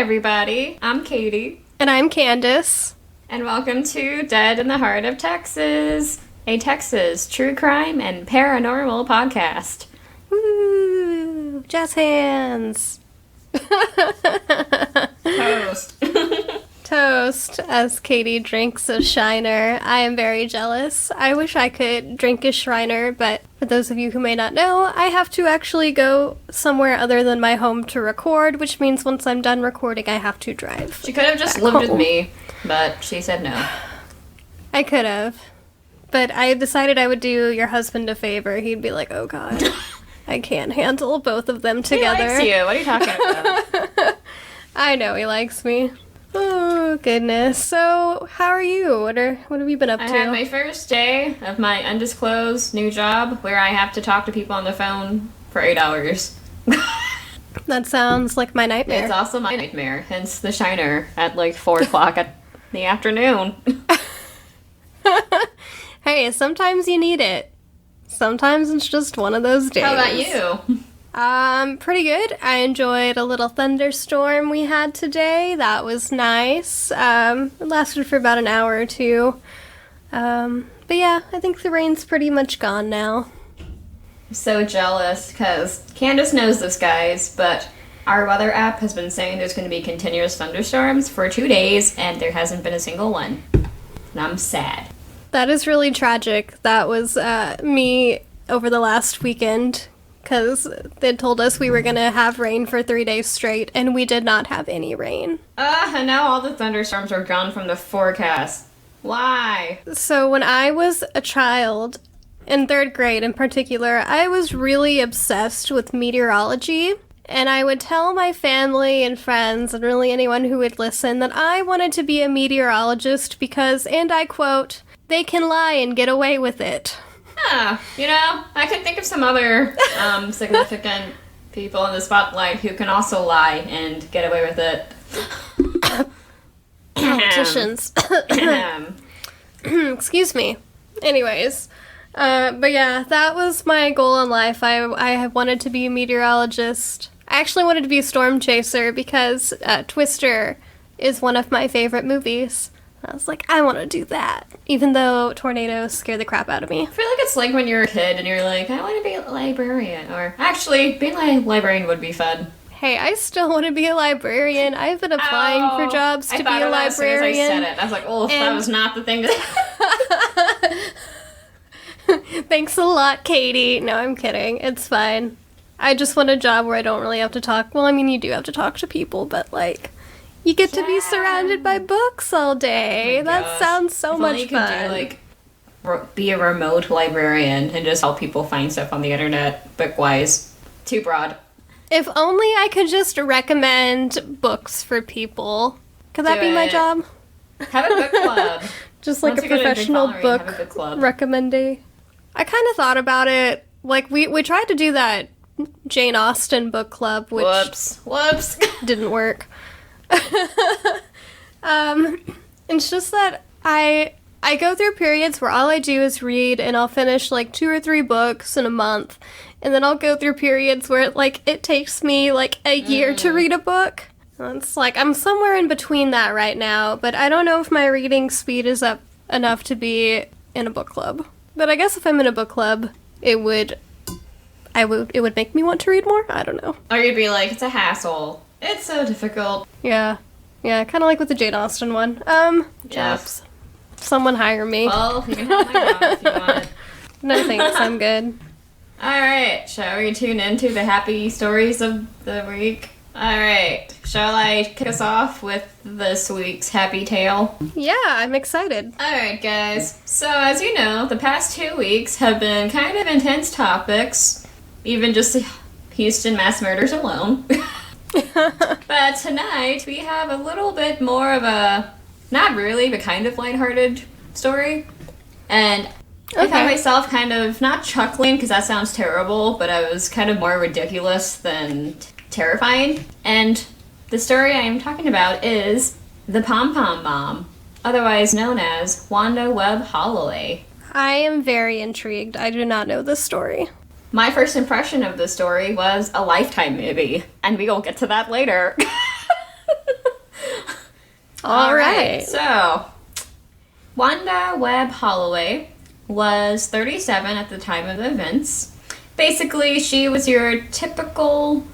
everybody. I'm Katie. And I'm Candace. And welcome to Dead in the Heart of Texas, a Texas true crime and paranormal podcast. Woo! Jazz hands! Toast. Toast as Katie drinks a Shiner. I am very jealous. I wish I could drink a Shriner, but for those of you who may not know, I have to actually go somewhere other than my home to record, which means once I'm done recording, I have to drive. She could have just lived with me, but she said no. I could have. But I decided I would do your husband a favor. He'd be like, oh god, I can't handle both of them together. He likes you. What are you talking about? I know he likes me. Oh, goodness. So, how are you? What have you been up to? I had my first day of my undisclosed new job where I have to talk to people on the phone for 8 hours. That sounds like my nightmare. It's also my nightmare, hence the Shiner at like 4 o'clock at the afternoon. Hey, sometimes you need it. Sometimes it's just one of those days. How about you? Pretty good. I enjoyed a little thunderstorm we had today. That was nice. It lasted for about an hour or two. But yeah, I think the rain's pretty much gone now. I'm so jealous, because Candace knows this, guys, but our weather app has been saying there's going to be continuous thunderstorms for 2 days, and there hasn't been a single one. And I'm sad. That is really tragic. That was me over the last weekend. Because they told us we were going to have rain for 3 days straight, and we did not have any rain. And now all the thunderstorms are gone from the forecast. Why? So when I was a child, in 3rd grade in particular, I was really obsessed with meteorology. And I would tell my family and friends, and really anyone who would listen, that I wanted to be a meteorologist because, and I quote, they can lie and get away with it. You know, I can think of some other significant people in the spotlight who can also lie and get away with it. Politicians. Excuse me. Anyways, but yeah, that was my goal in life. I wanted to be a meteorologist. I actually wanted to be a storm chaser because Twister is one of my favorite movies. I was like, I want to do that, even though tornadoes scare the crap out of me. I feel like it's like when you're a kid and you're like, I want to be a librarian. Or actually, being a librarian would be fun. Hey, I still want to be a librarian. I've been applying for jobs to be a librarian. As soon as I said it, I was like, oh, that was not the thing to... Thanks a lot, Katie. No, I'm kidding. It's fine. I just want a job where I don't really have to talk. Well, I mean, you do have to talk to people, but like... You get to be surrounded by books all day. Oh that sounds so much you fun. Could do, like, be a remote librarian and just help people find stuff on the internet, book-wise. Too broad. If only I could just recommend books for people. Could that be my job? Have a book club. Just like a professional book recommendee. I kind of thought about it. Like, we tried to do that Jane Austen book club, which... Whoops. Didn't work. It's just that I go through periods where all I do is read and I'll finish like 2 or 3 books in a month, and then I'll go through periods where it takes me like a year to read a book. And it's like I'm somewhere in between that right now, but I don't know if my reading speed is up enough to be in a book club. But I guess if I'm in a book club, it would make me want to read more. I don't know. Or you'd be like, it's a hassle. It's so difficult. Yeah, kind of like with the Jane Austen one. Jobs. Someone hire me. Well, you can have my job if you want it. No thanks, I'm good. Alright, shall we tune into the happy stories of the week? Alright, shall I kick us off with this week's happy tale? Yeah, I'm excited. Alright, guys. So, as you know, the past 2 weeks have been kind of intense topics. Even just the Houston mass murders alone. But tonight we have a little bit more of a, not really, but kind of lighthearted story. And I found myself kind of not chuckling, because that sounds terrible, but I was kind of more ridiculous than terrifying. And the story I am talking about is the Pom-Pom Mom, otherwise known as Wanda Webb Holloway. I am very intrigued. I do not know this story. My first impression of the story was a Lifetime movie, and we will get to that later. All right. So, Wanda Webb Holloway was 37 at the time of the events. Basically, she was your typical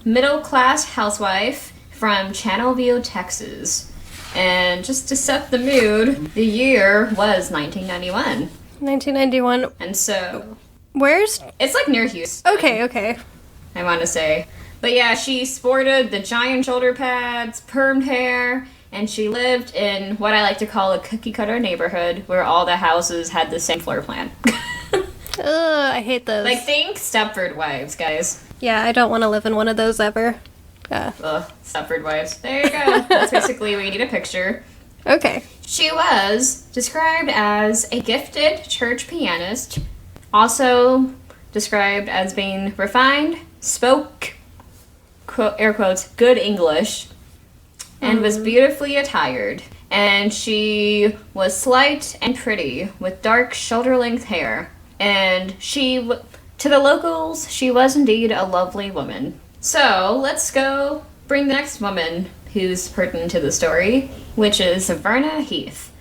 middle-class housewife from Channelview, Texas. And just to set the mood, the year was 1991. 1991. And so... Where's... It's like near Houston. Okay. I want to say. But yeah, she sported the giant shoulder pads, permed hair, and she lived in what I like to call a cookie-cutter neighborhood where all the houses had the same floor plan. Ugh, I hate those. Like, think Stepford Wives, guys. Yeah, I don't want to live in one of those ever. Ugh, Stepford Wives. There you go. That's basically what you need a picture. Okay. She was described as a gifted church pianist, also described as being refined, spoke, quote, air quotes, good English, and was beautifully attired. And she was slight and pretty, with dark shoulder-length hair. And to the locals, she was indeed a lovely woman. So, let's go bring the next woman who's pertinent to the story, which is Verna Heath.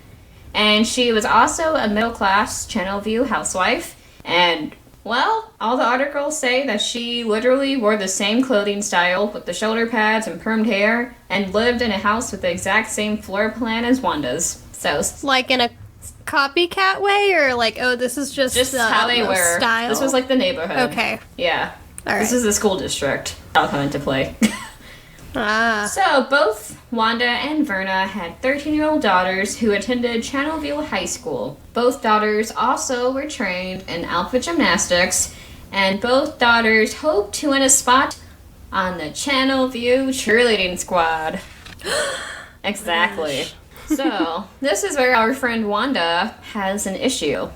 And she was also a middle-class Channelview housewife, and, well, all the articles say that she literally wore the same clothing style with the shoulder pads and permed hair, and lived in a house with the exact same floor plan as Wanda's. So, like in a copycat way, or like, oh, this is just how they were. Style? This was like the neighborhood. Okay. Yeah. All right. This is the school district. That'll come into play. Ah. So, both Wanda and Verna had 13-year-old daughters who attended Channelview High School. Both daughters also were trained in alpha gymnastics, and both daughters hoped to win a spot on the Channelview cheerleading squad. Exactly. So, this is where our friend Wanda has an issue.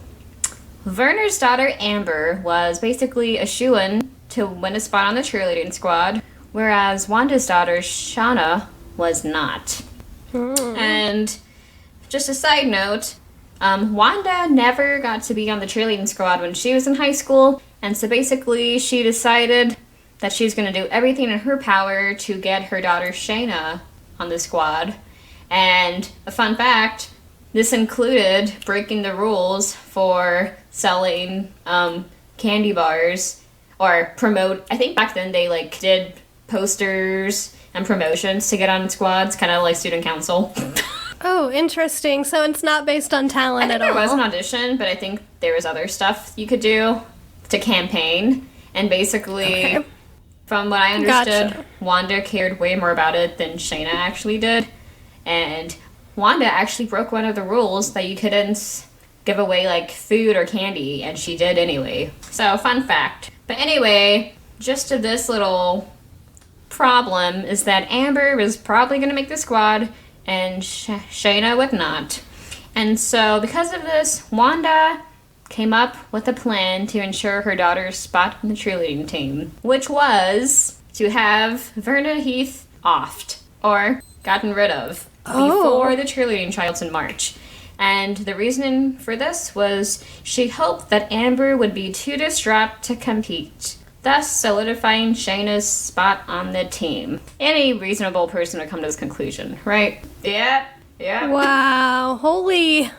Verna's daughter Amber was basically a shoo-in to win a spot on the cheerleading squad, whereas Wanda's daughter Shauna was not. And just a side note, Wanda never got to be on the cheerleading squad when she was in high school, and so basically she decided that she's going to do everything in her power to get her daughter Shayna on the squad. And a fun fact, this included breaking the rules for selling candy bars or promote. I think back then they like did posters and promotions to get on squads, kind of like student council. Oh, interesting. So it's not based on talent at all. There was an audition, but I think there was other stuff you could do to campaign. And basically, from what I understood, Wanda cared way more about it than Shayna actually did. And Wanda actually broke one of the rules that you couldn't give away like food or candy, and she did anyway. So, fun fact. But anyway, just to this little problem is that Amber was probably going to make the squad, and Shayna would not. And so, because of this, Wanda came up with a plan to ensure her daughter's spot on the cheerleading team, which was to have Verna Heath offed, or gotten rid of, before the cheerleading tryouts in March. And the reasoning for this was she hoped that Amber would be too distraught to compete, thus solidifying Shayna's spot on the team. Any reasonable person would come to this conclusion, right? Yeah. Wow, holy.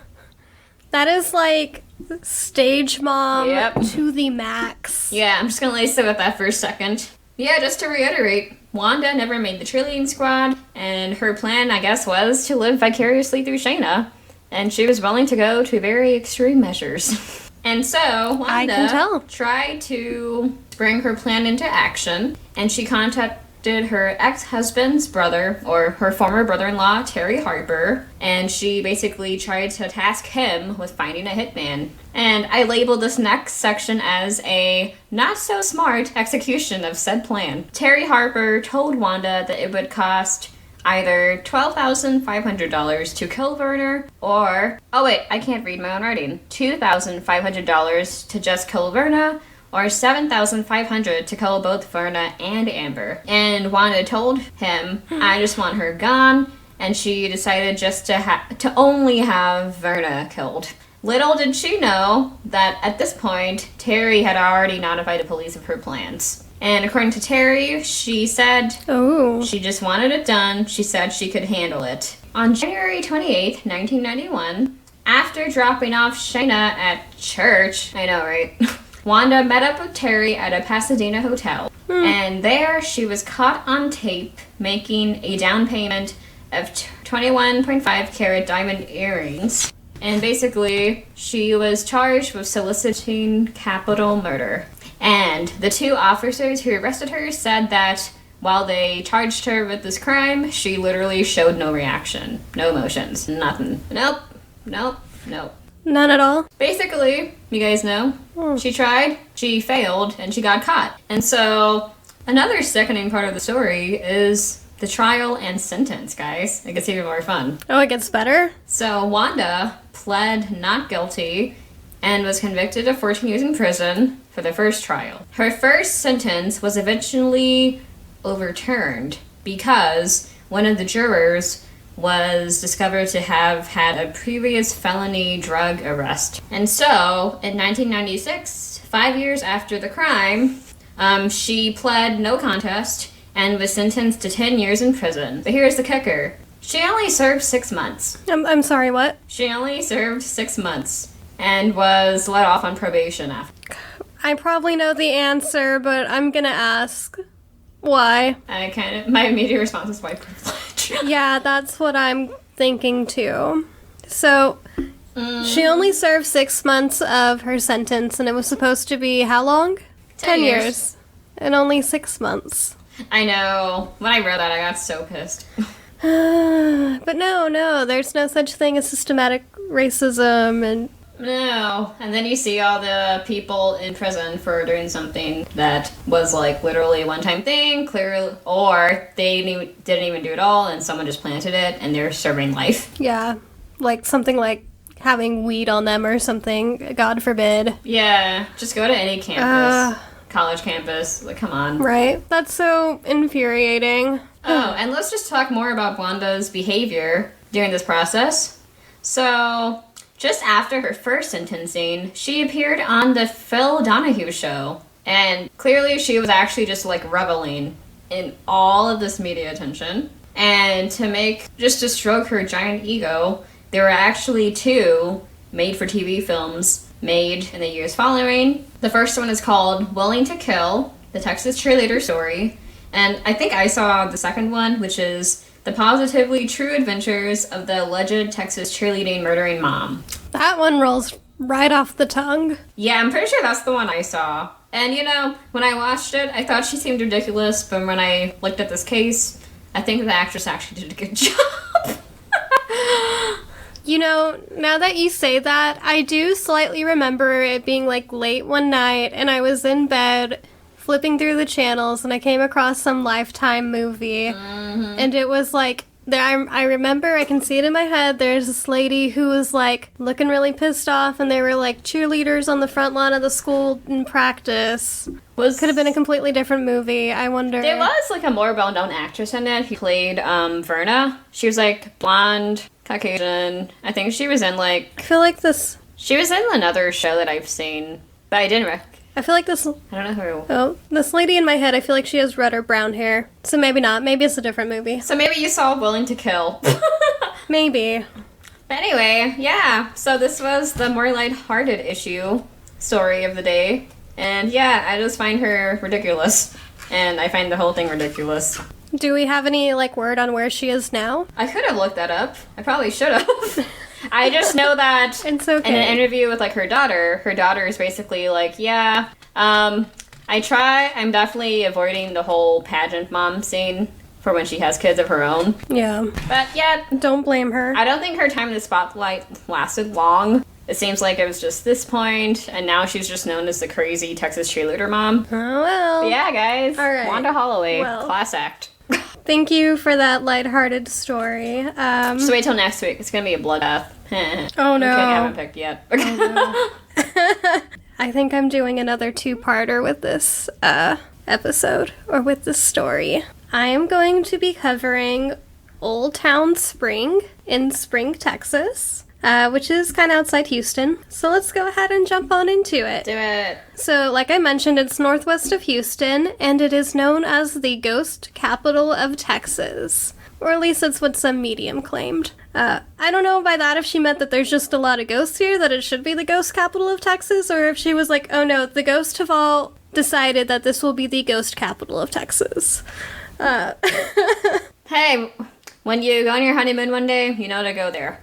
That is like stage mom to the max. Yeah, I'm just gonna lay sit with that for a second. Yeah, just to reiterate, Wanda never made the cheerleading squad, and her plan, I guess, was to live vicariously through Shayna. And she was willing to go to very extreme measures. And so, Wanda tried to bring her plan into action, and she contacted her ex-husband's brother, or her former brother-in-law, Terry Harper, and she basically tried to task him with finding a hitman. And I labeled this next section as a not-so-smart execution of said plan. Terry Harper told Wanda that it would cost either $12,500 to kill Verna, or, oh wait, I can't read my own writing, $2,500 to just kill Verna, or $7,500 to kill both Verna and Amber. And Wanda told him, I just want her gone, and she decided just to only have Verna killed. Little did she know that at this point, Terry had already notified the police of her plans. And according to Terry, she said she just wanted it done. She said she could handle it. On January 28th, 1991, after dropping off Shayna at church, I know, right? Wanda met up with Terry at a Pasadena hotel. And there she was caught on tape making a down payment of 21.5 carat diamond earrings. And basically, she was charged with soliciting capital murder. And the two officers who arrested her said that while they charged her with this crime, she literally showed no reaction, no emotions, nothing. Nope. None at all? Basically, you guys know, she tried, she failed, and she got caught. And so, another sickening part of the story is the trial and sentence, guys. It gets even more fun. Oh, it gets better? So, Wanda pled not guilty and was convicted of 14 years in prison for the first trial. Her first sentence was eventually overturned because one of the jurors was discovered to have had a previous felony drug arrest. And so, in 1996, 5 years after the crime, she pled no contest and was sentenced to 10 years in prison. But here's the kicker. She only served 6 months. I'm sorry, what? She only served 6 months and was let off on probation after. I probably know the answer, but I'm gonna ask. Why? My immediate response is white privilege. Yeah, that's what I'm thinking too. So, she only served 6 months of her sentence, and it was supposed to be how long? 10 years. And only 6 months. I know. When I read that, I got so pissed. But no, there's no such thing as systematic racism and... No. And then you see all the people in prison for doing something that was like literally a one-time thing, clearly, or they didn't even do it all and someone just planted it and they're serving life. Yeah. Like something like having weed on them or something, God forbid. Yeah. Just go to any campus. College campus. Like, come on. Right. That's so infuriating. Oh, and let's just talk more about Wanda's behavior during this process. So... just after her first sentencing, she appeared on the Phil Donahue show. And clearly she was actually just like reveling in all of this media attention. And to stroke her giant ego, there were actually 2 made-for-TV films made in the years following. The first one is called Willing to Kill, the Texas Cheerleader Story. And I think I saw the second one, which is The Positively True Adventures of the Alleged Texas Cheerleading Murdering Mom. That one rolls right off the tongue. Yeah, I'm pretty sure that's the one I saw. And, you know, when I watched it, I thought she seemed ridiculous, but when I looked at this case, I think the actress actually did a good job. You know, now that you say that, I do slightly remember it being, like, late one night, and I was in bed flipping through the channels, and I came across some Lifetime movie, and it was, like, I remember, I can see it in my head, there's this lady who was, like, looking really pissed off, and they were, like, cheerleaders on the front lawn of the school in practice. Could have been a completely different movie, I wonder. There was, like, a more well-known actress in it who played, Verna. She was, like, blonde, Caucasian. I think she was in, like... I feel like this... She was in another show that I've seen, but I didn't I feel like this... I don't know who. Oh, this lady in my head, I feel like she has red or brown hair. So maybe not. Maybe it's a different movie. So maybe you saw Willing to Kill. Maybe. But anyway, yeah. So this was the more lighthearted story of the day. And yeah, I just find her ridiculous. And I find the whole thing ridiculous. Do we have any, like, word on where she is now? I could have looked that up. I probably should have. I just know that it's okay. In an interview with, like, her daughter is basically like, yeah, I'm definitely avoiding the whole pageant mom scene for when she has kids of her own. Yeah. But, yeah. Don't blame her. I don't think her time in the spotlight lasted long. It seems like it was just this point, and now she's just known as the crazy Texas cheerleader mom. Oh, well. But yeah, guys. All right. Wanda Holloway, class act. Thank you for that lighthearted story. Just wait till next week. It's going to be a bloodbath. Oh, no. I haven't picked yet. Oh, no. I think I'm doing another 2-parter with this episode, or with this story. I am going to be covering Old Town Spring in Spring, Texas. which is kind of outside Houston. So let's go ahead and jump on into it. Do it. So, like I mentioned, it's northwest of Houston, and it is known as the ghost capital of Texas. Or at least that's what some medium claimed. I don't know by that if she meant that there's just a lot of ghosts here, that it should be the ghost capital of Texas, or if she was like, oh no, the ghosts have all decided that this will be the ghost capital of Texas. Hey, when you go on your honeymoon one day, you know to go there.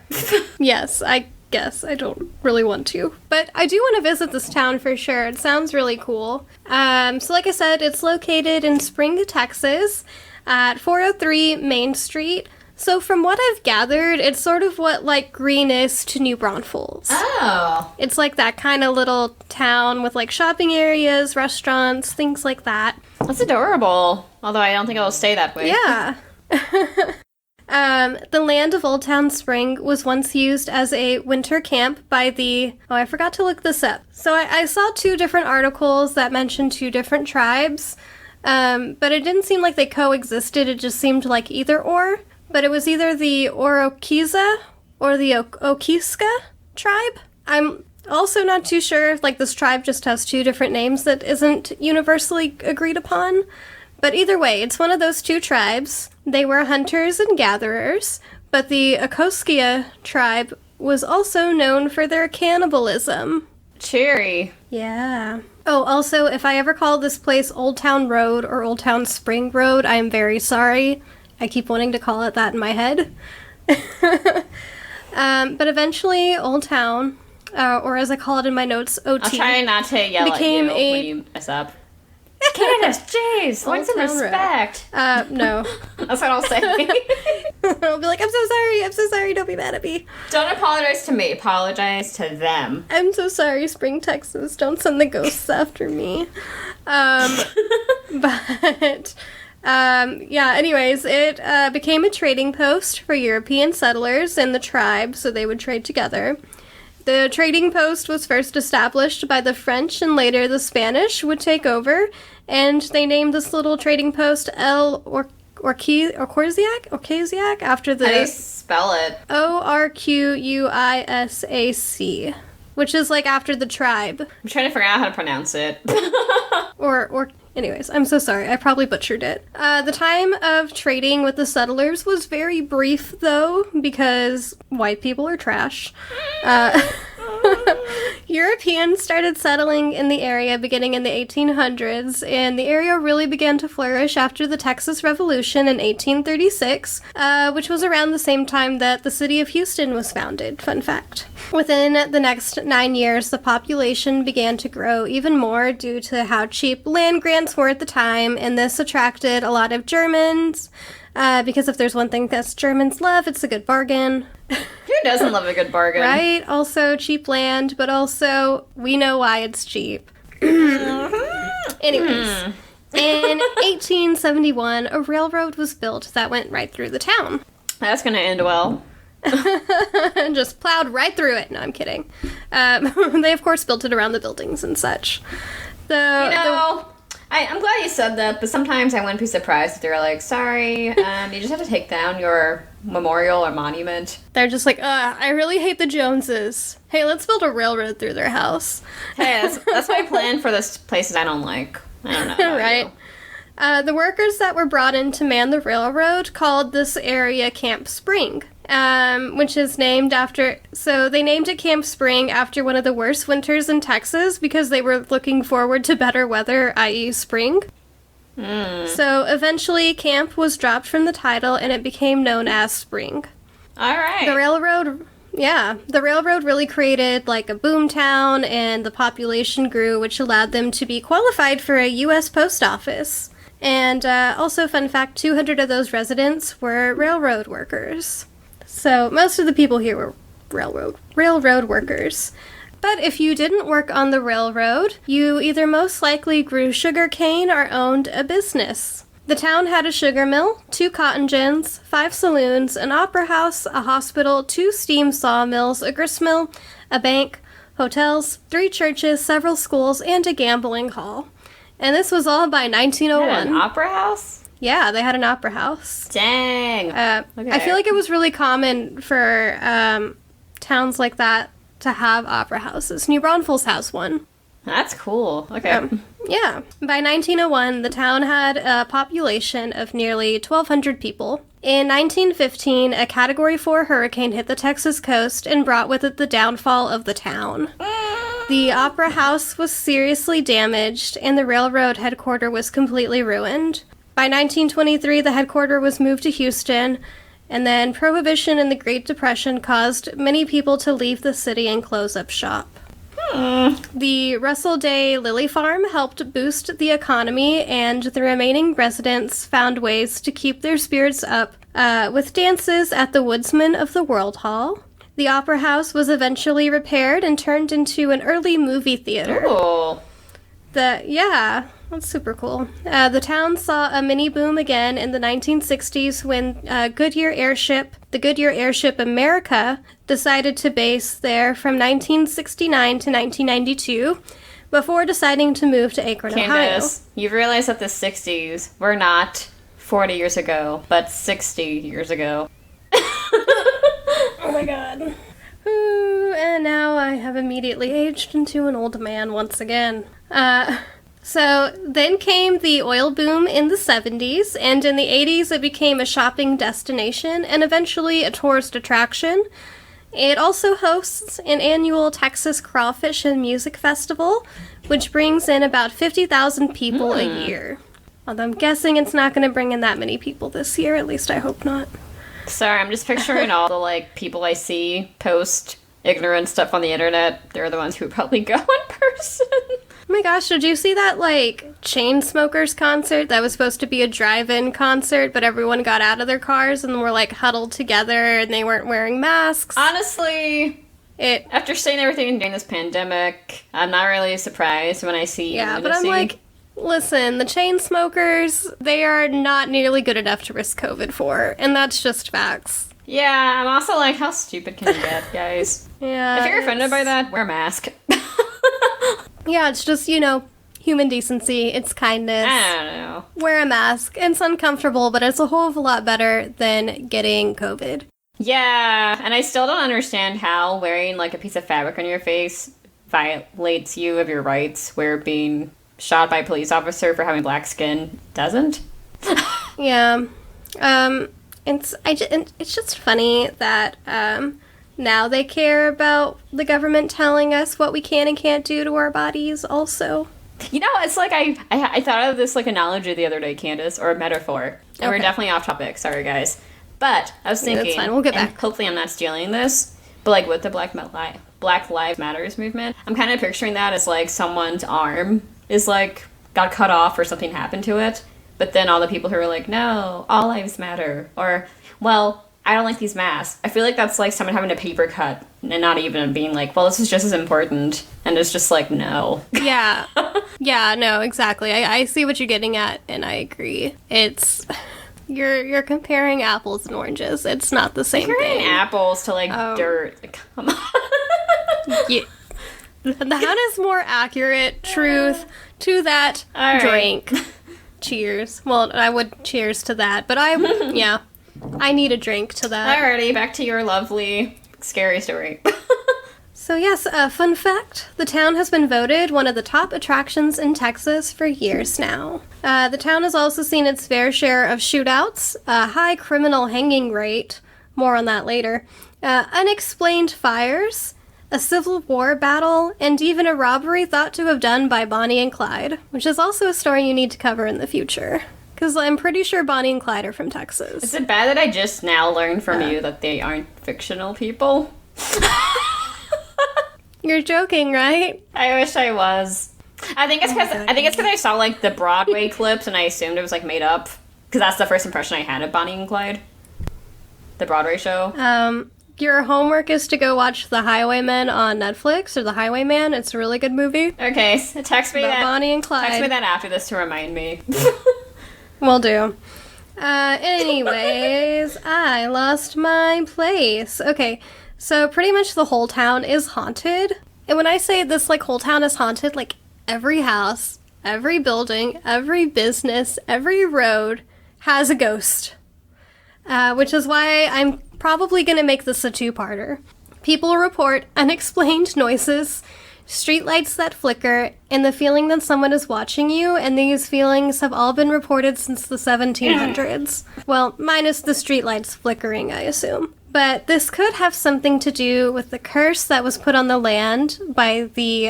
Yes, I guess. I don't really want to. But I do want to visit this town for sure. It sounds really cool. So like I said, it's located in Spring, Texas, at 403 Main Street. So from what I've gathered, it's sort of what, like, Greene is to New Braunfels. Oh. It's like that kind of little town with, like, shopping areas, restaurants, things like that. That's adorable. Although I don't think it'll stay that way. Yeah. The land of Old Town Spring was once used as a winter camp by the... Oh, I forgot to look this up. So I saw 2 different articles that mentioned 2 different tribes, but it didn't seem like they coexisted. It just seemed like either or. But it was either the Oroquiza or the Okiska tribe. I'm also not too sure if, like, this tribe just has 2 different names that isn't universally agreed upon. But either way, it's one of those 2 tribes. They were hunters and gatherers, but the Okoskia tribe was also known for their cannibalism. Cheery. Yeah. Oh, also, if I ever call this place Old Town Road or Old Town Spring Road, I am very sorry. I keep wanting to call it that in my head. But eventually, Old Town, or as I call it in my notes, OT. I'll try not to yell at you when you mess up. Candace, jeez, want some respect. No. That's what I'll say. I'll be like, I'm so sorry, don't be mad at me. Don't apologize to me, apologize to them. I'm so sorry, Spring, Texas, don't send the ghosts after me. Anyways, it became a trading post for European settlers and the tribe, so they would trade together. The trading post was first established by the French, and later the Spanish would take over, and they named this little trading post Orquizac after the... How do you spell it? Orquisac, which is like after the tribe. I'm trying to figure out how to pronounce it. Anyways, I'm so sorry. I probably butchered it. The time of trading with the settlers was very brief, though, because white people are trash. Europeans started settling in the area beginning in the 1800s, and the area really began to flourish after the Texas Revolution in 1836, which was around the same time that the city of Houston was founded. Fun fact. Within the next 9 years, the population began to grow even more due to how cheap land grants were at the time, and this attracted a lot of Germans, because if there's one thing that Germans love, it's a good bargain. Who doesn't love a good bargain? Right? Also cheap land, but also we know why it's cheap. Anyways, in 1871, a railroad was built that went right through the town. That's gonna end well. And just plowed right through it. No, I'm kidding. They, of course, built it around the buildings and such. I'm glad you said that, but sometimes I wouldn't be surprised if they were like, sorry, you just have to take down your memorial or monument. They're just like, I really hate the Joneses. Hey, let's build a railroad through their house. Hey, that's my plan for the places I don't like. I don't know about right? you. The workers that were brought in to man the railroad called this area Camp Spring, which is named after... So they named it Camp Spring after one of the worst winters in Texas because they were looking forward to better weather, i.e. spring. So eventually camp was dropped from the title and it became known as Spring. All right. The railroad really created like a boom town, and the population grew, which allowed them to be qualified for a U.S. post office. And also, fun fact, 200 of those residents were railroad workers. So most of the people here were railroad workers. But if you didn't work on the railroad, you either most likely grew sugar cane or owned a business. The town had a sugar mill, 2 cotton gins, 5 saloons, an opera house, a hospital, 2 steam sawmills, a gristmill, a bank, hotels, 3 churches, several schools, and a gambling hall. And this was all by 1901. They had an opera house? Yeah, they had an opera house. Dang. Okay. I feel like it was really common for towns like that to have opera houses. New Braunfels has one. That's cool. Okay. Yeah. By 1901, the town had a population of nearly 1,200 people. In 1915, a Category 4 hurricane hit the Texas coast and brought with it the downfall of the town. The opera house was seriously damaged, and the railroad headquarters was completely ruined. By 1923, the headquarters was moved to Houston, and then Prohibition and the Great Depression caused many people to leave the city and close up shop. The Russell Day Lily Farm helped boost the economy, and the remaining residents found ways to keep their spirits up with dances at the Woodsman of the World Hall. The Opera House was eventually repaired and turned into an early movie theater. Cool. Yeah, that's super cool. The town saw a mini boom again in the 1960s when the Goodyear Airship America decided to base there from 1969 to 1992 before deciding to move to Akron, Candace, Ohio. you realize that the 60s were not 40 years ago, but 60 years ago. Oh my god. Ooh, and now I have immediately aged into an old man once again. So then came the oil boom in the 70s, and in the 80s it became a shopping destination and eventually a tourist attraction. It also hosts an annual Texas Crawfish and Music Festival, which brings in about 50,000 people a year. Although I'm guessing it's not going to bring in that many people this year, at least I hope not. Sorry, I'm just picturing all the, people I see post ignorant stuff on the internet. They're the ones who probably go in person. Oh my gosh, did you see that, Chainsmokers concert that was supposed to be a drive-in concert, but everyone got out of their cars and were, huddled together and they weren't wearing masks? Honestly, after seeing everything during this pandemic, I'm not really surprised when I see Yeah, lunacy. but I'm like, listen, the Chainsmokers, they are not nearly good enough to risk COVID for, and that's just facts. Yeah, I'm also like, how stupid can you get, guys? Yeah. If you're offended by that, wear a mask. Yeah, it's just, human decency, it's kindness. I don't know. Wear a mask. It's uncomfortable, but it's a whole of a lot better than getting COVID. Yeah, and I still don't understand how wearing, a piece of fabric on your face violates you of your rights, where being shot by a police officer for having black skin doesn't. Yeah. It's just funny that now they care about the government telling us what we can and can't do to our bodies also. It's like I thought of this analogy the other day, Candace, or a metaphor. And we're definitely off topic, sorry guys. But I was thinking, that's fine, we'll get back. And hopefully I'm not stealing this, but with the Black Lives Matters movement, I'm kind of picturing that as someone's arm is got cut off or something happened to it. But then all the people who are like, no, all lives matter. Or, well, I don't like these masks. I feel like that's someone having a paper cut and not even being well, this is just as important. And it's just no. Yeah. Yeah, no, exactly. I see what you're getting at, and I agree. It's... You're comparing apples and oranges. It's not the same comparing thing. Apples to, dirt. Come on. Yeah. That is more accurate truth to that drink. Cheers. Well, I would cheers to that, but yeah, I need a drink to that. Alrighty, back to your lovely, scary story. So yes, fun fact, the town has been voted one of the top attractions in Texas for years now. The town has also seen its fair share of shootouts, a high criminal hanging rate, more on that later, unexplained fires, a Civil War battle, and even a robbery thought to have done by Bonnie and Clyde, which is also a story you need to cover in the future. Because I'm pretty sure Bonnie and Clyde are from Texas. Is it bad that I just now learned from you that they aren't fictional people? You're joking, right? I wish I was. I think it's because I saw the Broadway clips and I assumed it was made up. Because that's the first impression I had of Bonnie and Clyde. The Broadway show. Your homework is to go watch The Highwaymen on Netflix, or The Highwayman. It's a really good movie. Okay, text me about that. Bonnie and Clyde. Text me that after this to remind me. Will do. Anyways, I lost my place. Okay, so pretty much the whole town is haunted. And when I say this, whole town is haunted, every house, every building, every business, every road has a ghost. Which is why I'm probably going to make this a two-parter. People report unexplained noises, streetlights that flicker, and the feeling that someone is watching you, and these feelings have all been reported since the 1700s. Well, minus the streetlights flickering, I assume. But this could have something to do with the curse that was put on the land by the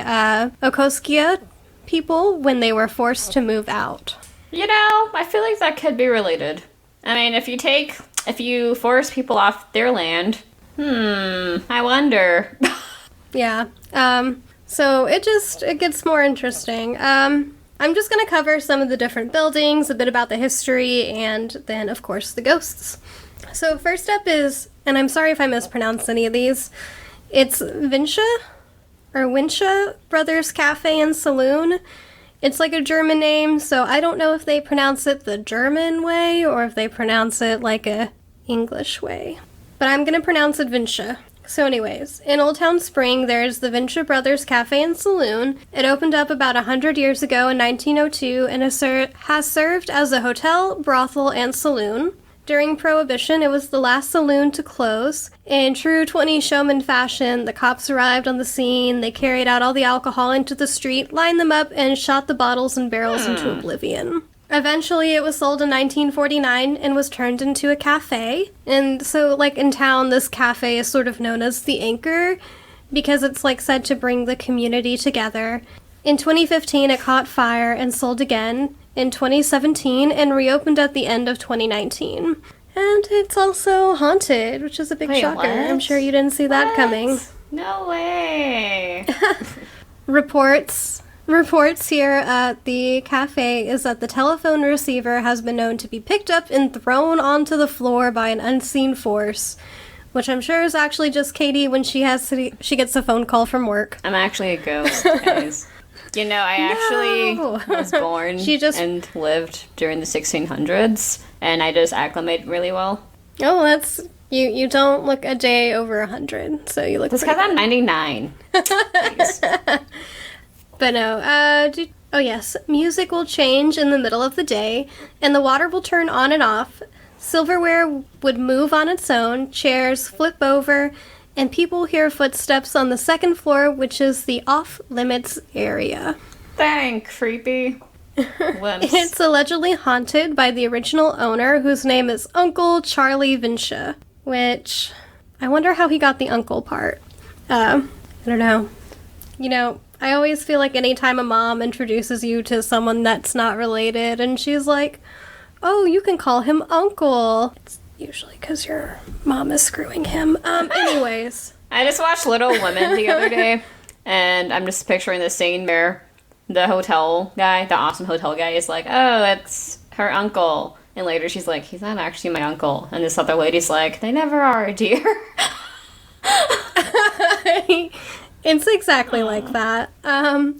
Okoskia people when they were forced to move out. You know, I feel like that could be related. I mean, if you force people off their land, I wonder. Yeah. So it gets more interesting. I'm just going to cover some of the different buildings, a bit about the history, and then, of course, the ghosts. So first up is, and I'm sorry if I mispronounce any of these, it's Winsche Brothers Cafe and Saloon. It's like a German name, so I don't know if they pronounce it the German way or if they pronounce it like a English way. But I'm going to pronounce it Winsche. So anyways, in Old Town Spring, there's the Winsche Brothers Cafe and Saloon. It opened up about 100 years ago in 1902 and has served as a hotel, brothel, and saloon. During Prohibition, it was the last saloon to close. In true 20 showman fashion, the cops arrived on the scene, they carried out all the alcohol into the street, lined them up, and shot the bottles and barrels into oblivion. Eventually, it was sold in 1949 and was turned into a cafe. And so, like, in town, this cafe is sort of known as the Anchor because it's, like, said to bring the community together. In 2015, it caught fire and sold again in 2017 and reopened at the end of 2019. And it's also haunted, which is a big shocker. What? I'm sure you didn't see that coming. No way. Reports here at the cafe is that the telephone receiver has been known to be picked up and thrown onto the floor by an unseen force, which I'm sure is actually just Katie when she gets a phone call from work. I'm actually a ghost, guys. You know, I actually was born and lived during the 1600s, and I just acclimate really well. Oh, that's... You don't look a day over 100, so you look That's because I'm 99. But no, oh yes, music will change in the middle of the day, and the water will turn on and off. Silverware would move on its own, chairs flip over, and people hear footsteps on the second floor, which is the off-limits area. Dang, creepy. It's allegedly haunted by the original owner, whose name is Uncle Charlie Winsche, which I wonder how he got the uncle part. I don't know. You know, I always feel like anytime a mom introduces you to someone that's not related, and she's like, oh, you can call him Uncle. It's usually because your mom is screwing him. Anyways. I just watched Little Women the other day, and I'm just picturing the scene where the hotel guy, the awesome hotel guy, is like, oh, it's her uncle. And later she's like, he's not actually my uncle. And this other lady's like, they never are, dear. It's exactly like that.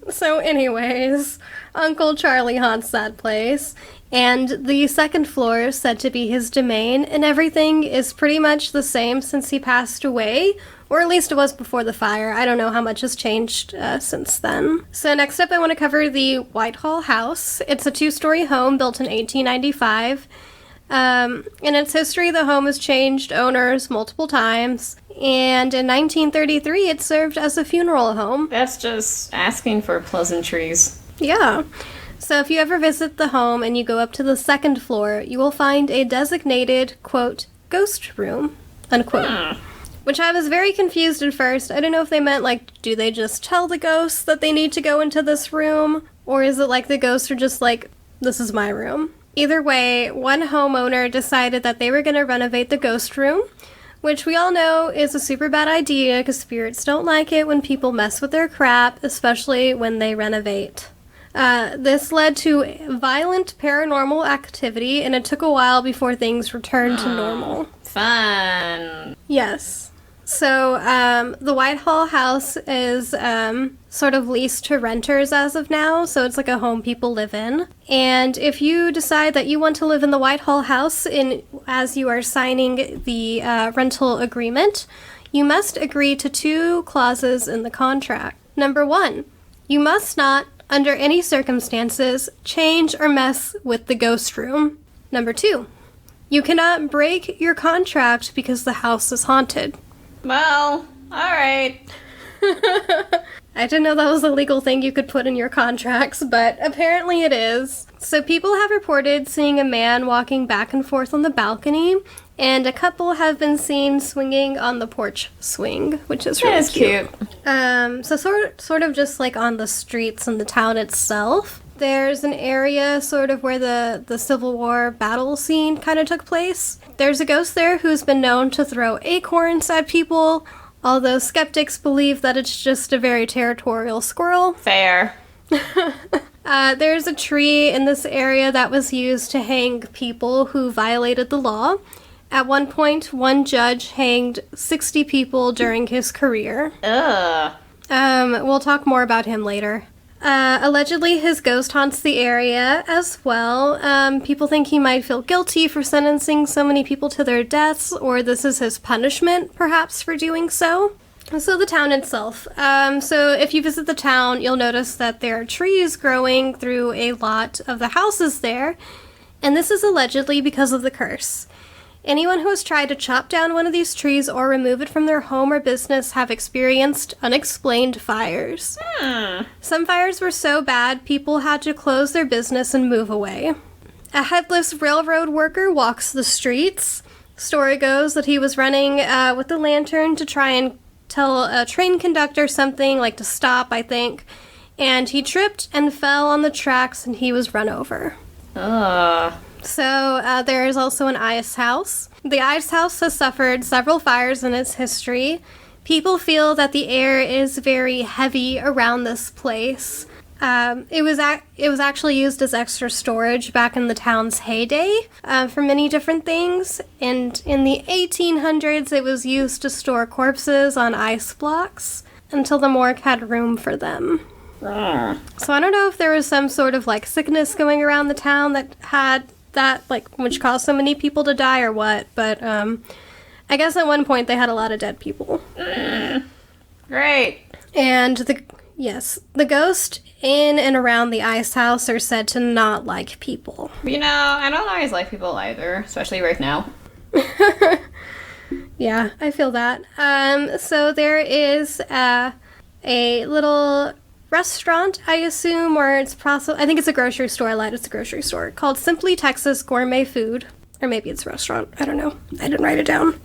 So anyways, Uncle Charlie haunts that place, and the second floor is said to be his domain, and everything is pretty much the same since he passed away, or at least it was before the fire. I don't know how much has changed since then. So next up I want to cover the Whitehall House. It's a 2-story home built in 1895. In its history, the home has changed owners multiple times, and in 1933 it served as a funeral home. That's just asking for pleasantries. Yeah. So if you ever visit the home and you go up to the second floor, you will find a designated, quote, ghost room, unquote. Which I was very confused at first. I don't know if they meant, like, do they just tell the ghosts that they need to go into this room? Or is it like the ghosts are just like, this is my room? Either way, one homeowner decided that they were going to renovate the ghost room, which we all know is a super bad idea because spirits don't like it when people mess with their crap, especially when they renovate. This led to violent paranormal activity, and it took a while before things returned to normal. Fun. Yes. So, the Whitehall House is sort of leased to renters as of now, so it's like a home people live in. And if you decide that you want to live in the Whitehall House as you are signing the rental agreement, you must agree to 2 clauses in the contract. Number 1, you must not, under any circumstances, change or mess with the ghost room. Number 2, you cannot break your contract because the house is haunted. Well, Alright. I didn't know that was a legal thing you could put in your contracts, but apparently it is. So people have reported seeing a man walking back and forth on the balcony, and a couple have been seen swinging on the porch swing, which is really cute. So sort of just like on the streets in the town itself, there's an area sort of where the Civil War battle scene kind of took place. There's a ghost there who's been known to throw acorns at people, although skeptics believe that it's just a very territorial squirrel. Fair. There's a tree in this area that was used to hang people who violated the law. At one point, one judge hanged 60 people during his career. Ugh. We'll talk more about him later. Allegedly, his ghost haunts the area as well. People think he might feel guilty for sentencing so many people to their deaths, or this is his punishment, perhaps, for doing so. So the town itself. So if you visit the town, you'll notice that there are trees growing through a lot of the houses there, and this is allegedly because of the curse. Anyone who has tried to chop down one of these trees or remove it from their home or business have experienced unexplained fires. Some fires were so bad, people had to close their business and move away. A headless railroad worker walks the streets. Story goes that he was running with a lantern to try and tell a train conductor something, like to stop, I think. And he tripped and fell on the tracks and he was run over. Ugh. So there is also an ice house. The ice house has suffered several fires in its history. People feel that the air is very heavy around this place. It was actually used as extra storage back in the town's heyday for many different things. And in the 1800s, it was used to store corpses on ice blocks until the morgue had room for them. So I don't know if there was some sort of like sickness going around the town that had that, like, which caused so many people to die or what, but I guess at one point they had a lot of dead people. Great. And the ghost in and around the ice house are said to not like people. You know, I don't always like people either, especially right now. Yeah, I feel that. So there is a little restaurant, I assume, or I think it's a grocery store. I lied, it's a grocery store called Simply Texas Gourmet Food, or maybe it's a restaurant. I don't know. I didn't write it down.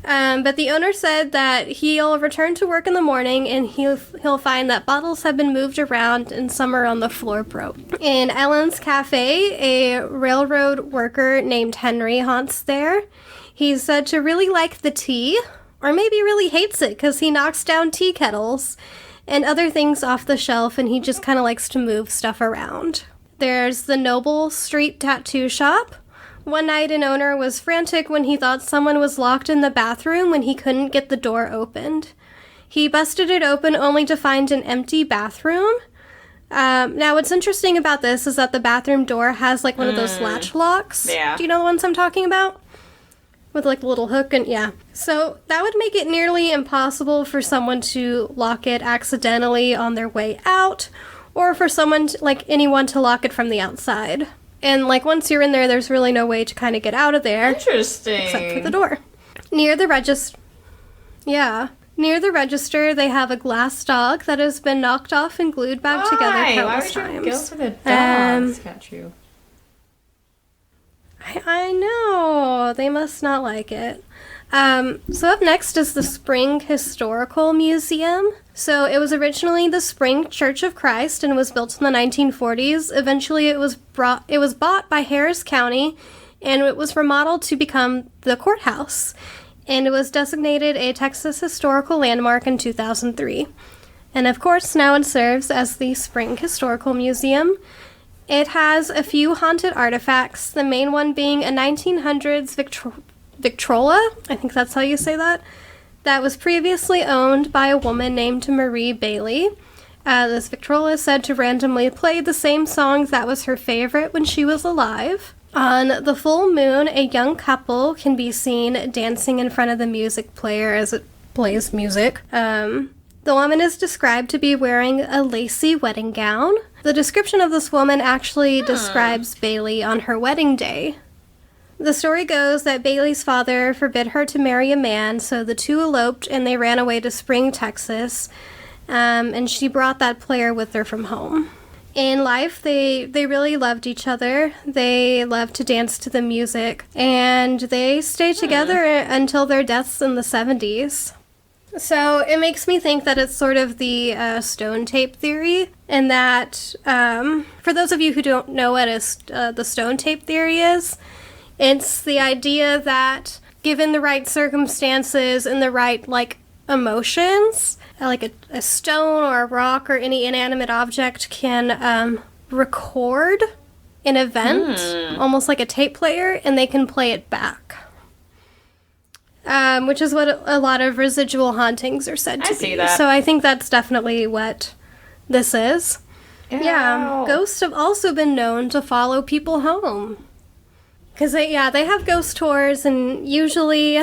But the owner said that he'll return to work in the morning and he'll find that bottles have been moved around and some are on the floor broke. In Ellen's Cafe, a railroad worker named Henry haunts there. He's said to really like the tea, or maybe really hates it because he knocks down tea kettles and other things off the shelf, and he just kind of likes to move stuff around. There's the Noble Street Tattoo Shop. One night, an owner was frantic when he thought someone was locked in the bathroom when he couldn't get the door opened. He busted it open only to find an empty bathroom. Now, what's interesting about this is that the bathroom door has, like, one of those latch locks. Yeah. Do you know the ones I'm talking about? With, like, a little hook and, yeah. So that would make it nearly impossible for someone to lock it accidentally on their way out, or for anyone to lock it from the outside. And, like, once you're in there, there's really no way to kind of get out of there. Interesting. Except for the door. Near the register, they have a glass dog that has been knocked off and glued back together countless times. Why would you go for the dog statue? I know. They must not like it. So up next is the Spring Historical Museum. So it was originally the Spring Church of Christ and was built in the 1940s. Eventually it was bought by Harris County and it was remodeled to become the courthouse. And it was designated a Texas Historical Landmark in 2003. And of course now it serves as the Spring Historical Museum. It has a few haunted artifacts, the main one being a 1900s Victrola, I think that's how you say that was previously owned by a woman named Marie Bailey. This Victrola is said to randomly play the same songs that was her favorite when she was alive. On the full moon, a young couple can be seen dancing in front of the music player as it plays music. The woman is described to be wearing a lacy wedding gown. The description of this woman actually describes Bailey on her wedding day. The story goes that Bailey's father forbid her to marry a man, so the two eloped and they ran away to Spring, Texas, and she brought that player with her from home. In life, they really loved each other. They loved to dance to the music, and they stayed together until their deaths in the 70s. So it makes me think that it's sort of the stone tape theory, and that, for those of you who don't know what the stone tape theory is, it's the idea that given the right circumstances and the right, emotions, like a stone or a rock or any inanimate object can record an event, almost like a tape player, and they can play it back. Which is what a lot of residual hauntings are said to be. see that. So I think that's definitely what this is. Ew. Yeah, ghosts have also been known to follow people home. Because they have ghost tours, and usually,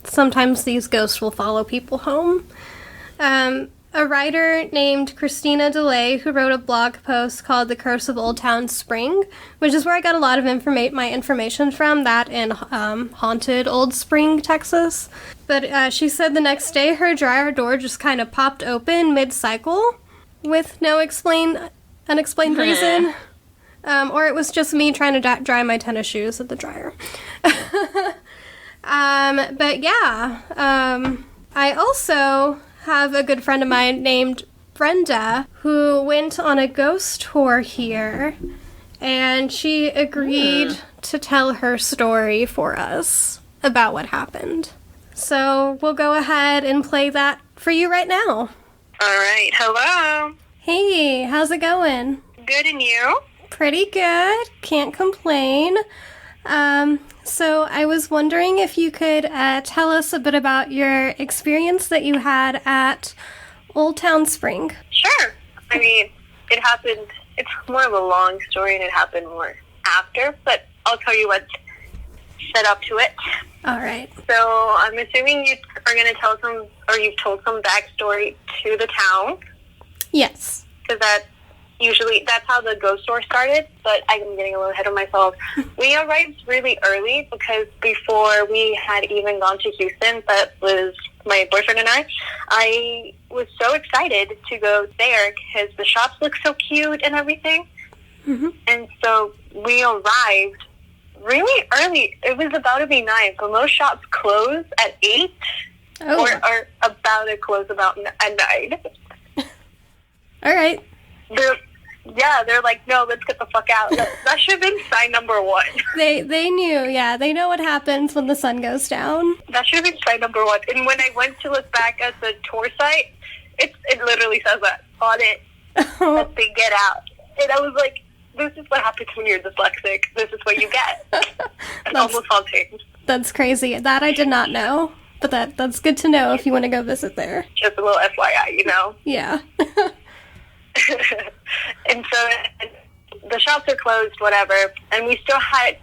sometimes these ghosts will follow people home. A writer named Christina DeLay, who wrote a blog post called The Curse of Old Town Spring, which is where I got a lot of my information from, that in haunted Old Spring, Texas. But she said the next day her dryer door just kind of popped open mid-cycle with no unexplained reason. Or it was just me trying to dry my tennis shoes at the dryer. But yeah, I also have a good friend of mine named Brenda who went on a ghost tour here, and she agreed to tell her story for us about what happened. So we'll go ahead and play that for you right now. All right. Hello. Hey, how's it going? Good, and you? Pretty good. Can't complain. So I was wondering if you could tell us a bit about your experience that you had at Old Town Spring. Sure. I mean, it happened, it's more of a long story, and it happened more after, but I'll tell you what's set up to it. All right. So I'm assuming you are going to tell some, or you've told some backstory to the town, Yes. because that's how the ghost tour started, but I'm getting a little ahead of myself. We arrived really early because before we had even gone to Houston, that was my boyfriend and I was so excited to go there because the shops look so cute and everything. Mm-hmm. And so we arrived really early. It was about to be 9, but most shops close at 8 or are about to close at 9. All right. They're like, no, let's get the fuck out. That should have been sign number 1. They knew, yeah. They know what happens when the sun goes down. That should have been sign number 1. And when I went to look back at the tour site, it literally says that on it. That they get out. And I was like, this is what happens when you're dyslexic. This is what you get. It's almost haunting. That's crazy. That I did not know. But that's good to know if you want to go visit there. Just a little FYI, you know? Yeah. And so the shops are closed, whatever, and we still had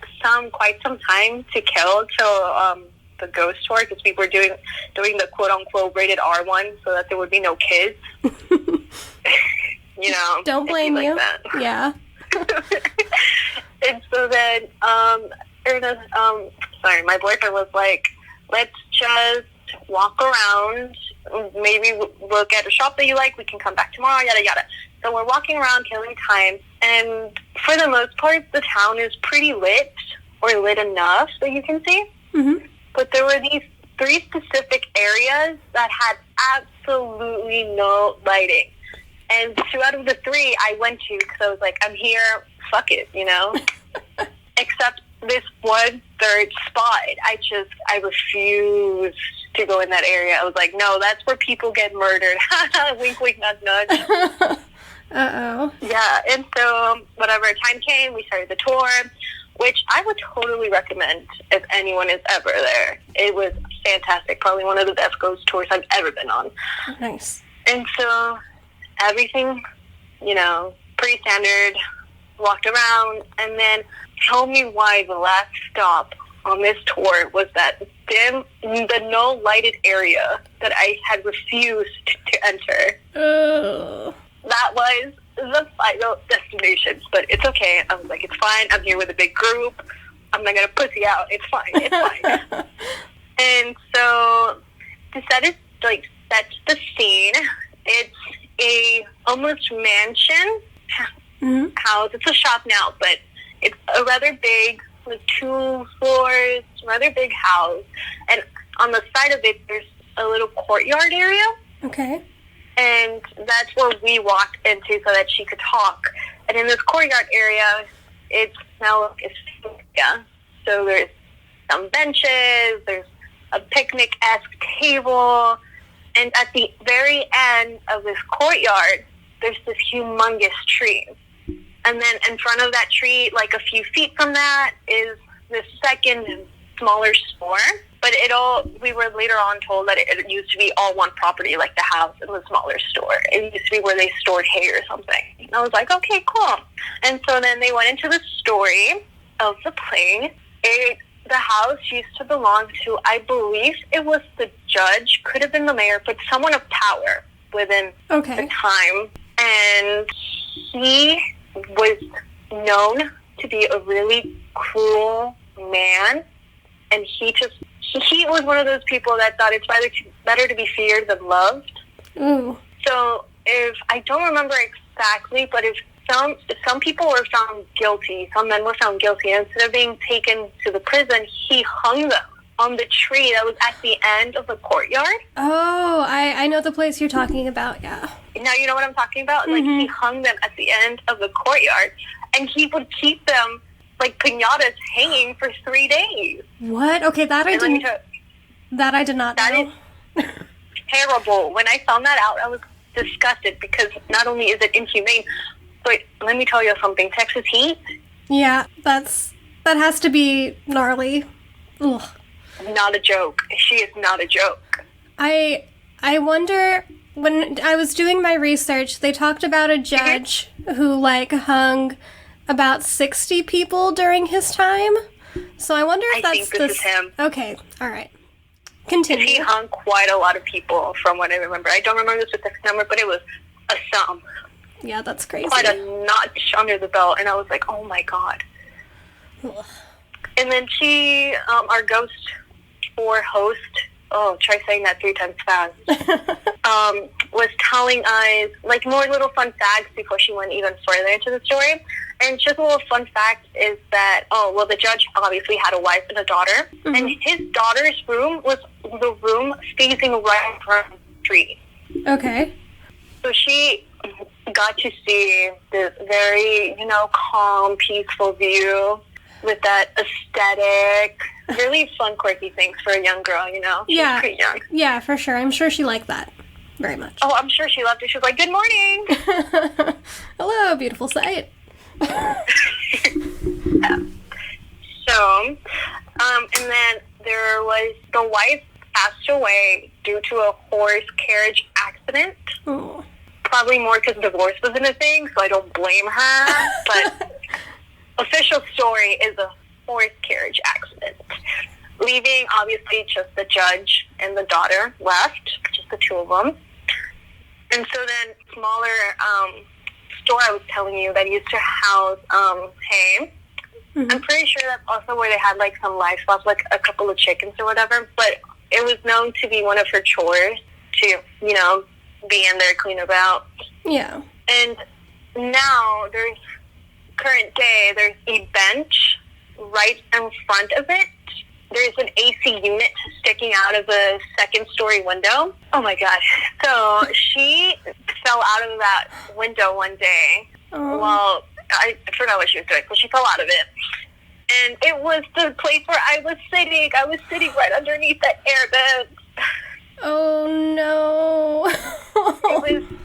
quite some time to kill till the ghost tour, because we were doing the quote-unquote rated R one so that there would be no kids. You know? Don't blame you. Like Yeah. And so then, my boyfriend was like, let's just walk around, maybe look at a shop that you like, we can come back tomorrow, yada yada. So we're walking around, killing time, and for the most part, the town is pretty lit, or lit enough that you can see. Mm-hmm. But there were these 3 specific areas that had absolutely no lighting. And 2 out of the 3 I went to because I was like, I'm here, fuck it, you know? Except this 1/3 spot, I refused to go in that area. I was like, no, that's where people get murdered. Wink, wink, nudge, nudge. Uh-oh. Yeah, and so whatever time came, we started the tour, which I would totally recommend if anyone is ever there. It was fantastic. Probably one of the best ghost tours I've ever been on. Nice. And so everything, you know, pretty standard, walked around, and then tell me why the last stop on this tour was that the no lighted area that I had refused to enter. Oh. That was the final destination, but it's okay. I was like, it's fine. I'm here with a big group. I'm not gonna pussy out. It's fine. It's fine. And so to set the scene, it's a almost mansion house. It's a shop now, but it's a rather big, with 2 floors, rather big house. And on the side of it, there's a little courtyard area. Okay. And that's where we walked into so that she could talk. And in this courtyard area, it's now so there's some benches, there's a picnic-esque table, and at the very end of this courtyard, there's this humongous tree. And then in front of that tree, like a few feet from that, is this second and smaller store. But we were later on told that it used to be all one property, like the house and the smaller store. It used to be where they stored hay or something. And I was like, okay, cool. And so then they went into the story of the play. The house used to belong to, I believe it was the judge, could have been the mayor, but someone of power within the time. And he was known to be a really cruel man. And he was one of those people that thought it's better to be feared than loved. Ooh. So I don't remember exactly, but if some people were found guilty, some men were found guilty, and instead of being taken to the prison, he hung them on the tree that was at the end of the courtyard. Oh, I know the place you're talking about, yeah. Now you know what I'm talking about? Like, he hung them at the end of the courtyard, and he would keep them like piñatas hanging for 3 days. What? Okay, that I did not know. That is terrible. When I found that out, I was disgusted because not only is it inhumane, but let me tell you something. Texas heat? Yeah, that has to be gnarly. Ugh. Not a joke. She is not a joke. I wonder, when I was doing my research, they talked about a judge who, like, hung about 60 people during his time. So I wonder if I think this is him. Okay, all right. Continue. He hung quite a lot of people from what I remember. I don't remember the specific number, but it was a sum. Yeah, that's crazy. Quite a notch under the belt, and I was like, oh my God. Ugh. And then she, our ghost or host, try saying that 3 times fast, was telling us, like, more little fun facts before she went even further into the story. And just a little fun fact is that, the judge obviously had a wife and a daughter, and his daughter's room was the room facing right from the tree. Okay. So she got to see this very, calm, peaceful view with that aesthetic, really fun, quirky things for a young girl, She's pretty young. Yeah, for sure. I'm sure she liked that very much. Oh, I'm sure she loved it. She was like, good morning. Hello, beautiful sight. Yeah. So, and then there was, the wife passed away due to a horse carriage accident. Oh. Probably more because divorce wasn't a thing, so I don't blame her. But official story is a horse carriage accident, leaving obviously just the judge and the daughter left, just the 2 of them. And so then smaller store I was telling you that used to house hay. I'm pretty sure that's also where they had like some livestock, like a couple of chickens or whatever. But it was known to be one of her chores to, be in there, clean about. Yeah. And now there's current day, there's a bench right in front of it. There's an AC unit sticking out of a 2nd-story window. Oh my God. So she fell out of that window one day. Oh. Well, I forgot what she was doing, but she fell out of it. And it was the place where I was sitting. I was sitting right underneath that air vent. Oh no. It was...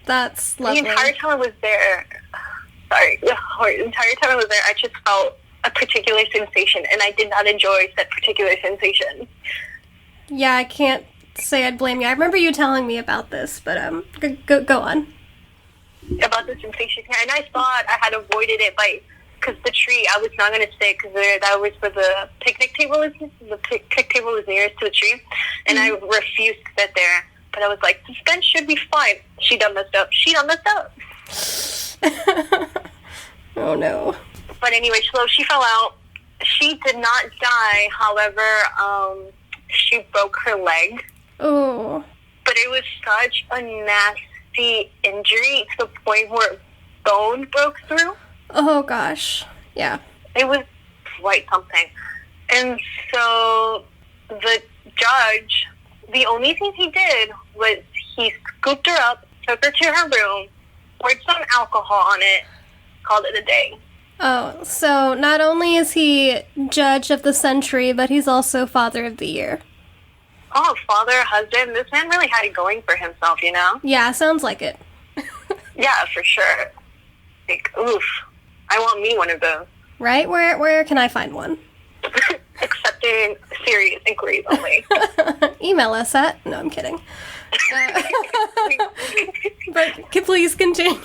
That's lovely. The entire time I was there, the entire time I was there, I just felt a particular sensation, and I did not enjoy that particular sensation. Yeah, I can't say I'd blame you. I remember you telling me about this, but go on. About the sensation, and I thought I had avoided it because the tree, I was not going to sit because that was where the picnic table is. The picnic table was nearest to the tree, and I refused to sit there. But I was like, this bench should be fine. She done messed up. Oh no. But anyway, so she fell out. She did not die. However, she broke her leg. Oh. But it was such a nasty injury to the point where bone broke through. Oh, gosh. Yeah. It was quite something. And so the judge, the only thing he did was he scooped her up, took her to her room, poured some alcohol on it, called it a day. Oh, so not only is he judge of the century, but he's also father of the year. Oh, father, husband, this man really had it going for himself, you know? Yeah, sounds like it. Yeah, for sure. Like, oof. I want me one of those. Right? Where can I find one? Accepting serious inquiries only. Email us at... No, I'm kidding. But please continue.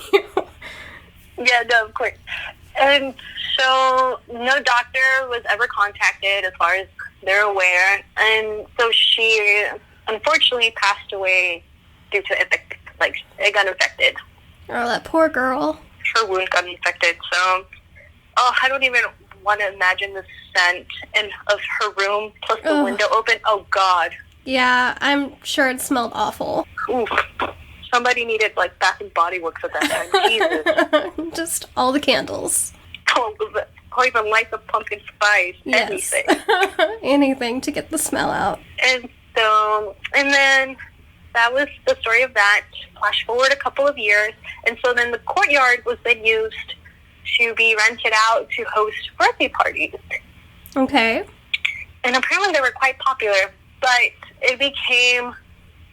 Yeah, no, of course. And so no doctor was ever contacted as far as they're aware. And so she unfortunately passed away due to it got infected. Oh, that poor girl. Her wound got infected. So, I don't even want to imagine the scent of her room plus the window open. Oh, God. Yeah, I'm sure it smelled awful. Oof. Somebody needed, Bath and Body Works at that time. Jesus. Just all the candles. Or even light the pumpkin spice. Yes. Anything. Anything to get the smell out. And then that was the story of that. Flash forward a couple of years. And so then the courtyard was then used to be rented out to host birthday parties. Okay. And apparently they were quite popular, but it became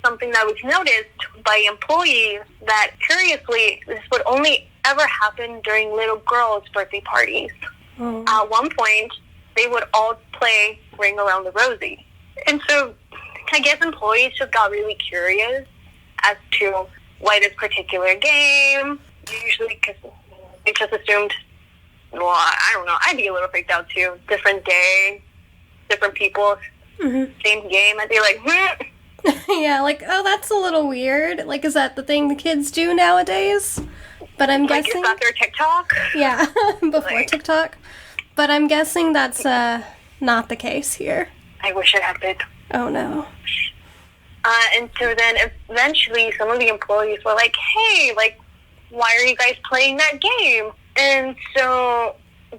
something that was noticed by employees that, curiously, this would only ever happen during little girls' birthday parties. Oh. At one point, they would all play Ring Around the Rosie. And so I guess employees just got really curious as to why this particular game, usually because they just assumed, well, I don't know, I'd be a little freaked out too. Different day, different people, same game. I'd be like, Yeah, oh, that's a little weird. Is that the thing the kids do nowadays? But I'm guessing... Is that their TikTok? Yeah, before TikTok. But I'm guessing that's not the case here. I wish it had been. Oh, no. And so then eventually some of the employees were like, hey, why are you guys playing that game? And so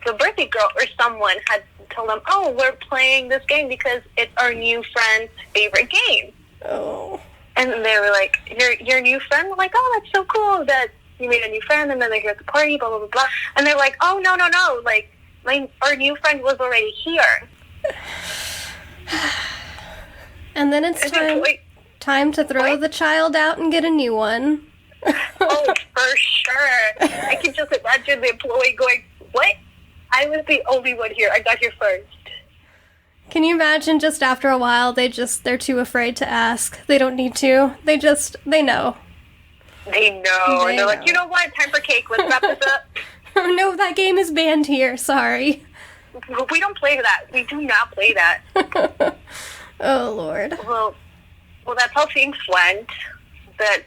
the birthday girl or someone had told them, oh, we're playing this game because it's our new friend's favorite game. Oh. And they were like, your new friend? We're like, oh, that's so cool that you made a new friend, and then they're here at the party, blah, blah, blah, blah. And they're like, oh, no. Our new friend was already here. And then it's time to throw the child out and get a new one. Oh, for sure. I can just imagine the employee going, what? I was the only one here. I got here first. Can you imagine just after a while, they're too afraid to ask. They don't need to. They know. They know. And they're like, you know what? Time for cake. Let's wrap this up. Oh, no, that game is banned here. Sorry. We don't play that. We do not play that. Oh, Lord. Well, that's how things went. That